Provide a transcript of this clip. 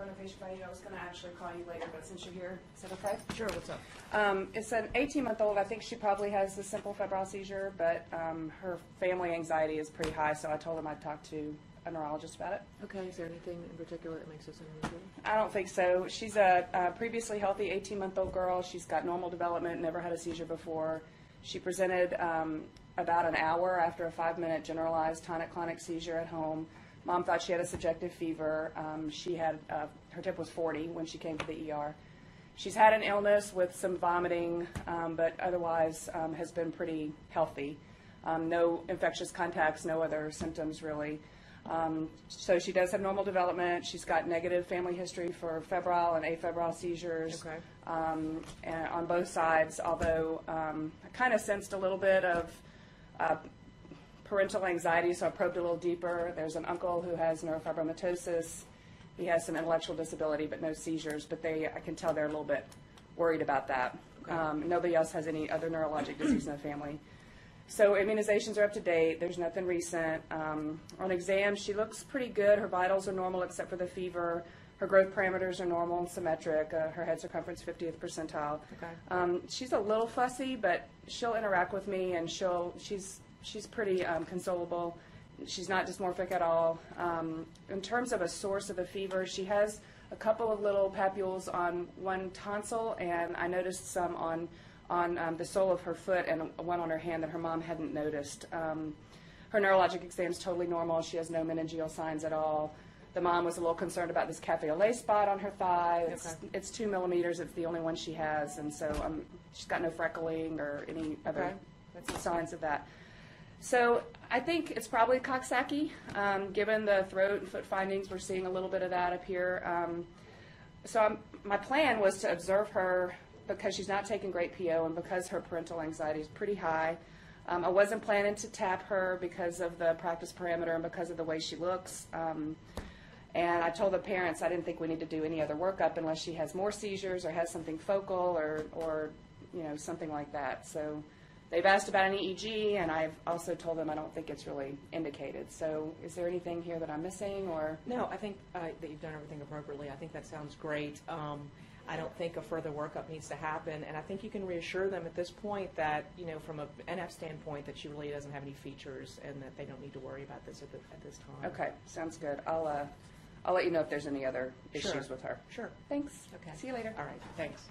notification by you. I was going to actually call you later, but since you're here, is that okay? Sure, what's up? It's an 18-month-old. I think she probably has the simple febrile seizure, but her family anxiety is pretty high, so I told them I'd talk to a neurologist about it. Okay, is there anything in particular that makes this unusual? I don't think so. She's a previously healthy 18-month-old girl. She's got normal development, never had a seizure before. She presented about an hour after a 5-minute generalized tonic-clonic seizure at home. Mom thought she had a subjective fever. She had her temp was 40 when she came to the ER. She's had an illness with some vomiting, but otherwise has been pretty healthy. No infectious contacts, no other symptoms really. So she does have normal development. She's got negative family history for febrile and afebrile seizures. Okay. And on both sides, although I kind of sensed a little bit of parental anxiety, so I probed a little deeper. There's an uncle who has neurofibromatosis. He has some intellectual disability, but no seizures. But I can tell they're a little bit worried about that. Okay. Nobody else has any other neurologic disease in the family. So immunizations are up to date. There's nothing recent. On exam, she looks pretty good. Her vitals are normal except for the fever. Her growth parameters are normal and symmetric. Her head circumference 50th percentile. Okay. She's a little fussy, but she'll interact with me, and she's pretty consolable. She's not dysmorphic at all. In terms of a source of the fever, she has a couple of little papules on one tonsil, and I noticed some on the sole of her foot and one on her hand that her mom hadn't noticed. Her neurologic exam is totally normal. She has no meningeal signs at all. The mom was a little concerned about this cafe au lait spot on her thigh. It's 2 millimeters. It's the only one she has, and so she's got no freckling or any other signs of that. So I think it's probably Coxsackie. Given the throat and foot findings, we're seeing a little bit of that up here. My plan was to observe her because she's not taking great PO and because her parental anxiety is pretty high. I wasn't planning to tap her because of the practice parameter and because of the way she looks. And I told the parents I didn't think we need to do any other workup unless she has more seizures or has something focal or something like that. So they've asked about an EEG, and I've also told them I don't think it's really indicated. So is there anything here that I'm missing? Or No, I think that you've done everything appropriately. I think that sounds great. I don't think a further workup needs to happen, and I think you can reassure them at this point that, from an NF standpoint, that she really doesn't have any features and that they don't need to worry about this at this time. Okay, sounds good. I'll let you know if there's any other issues with her. Sure. Thanks. Okay. See you later. All right. Thanks.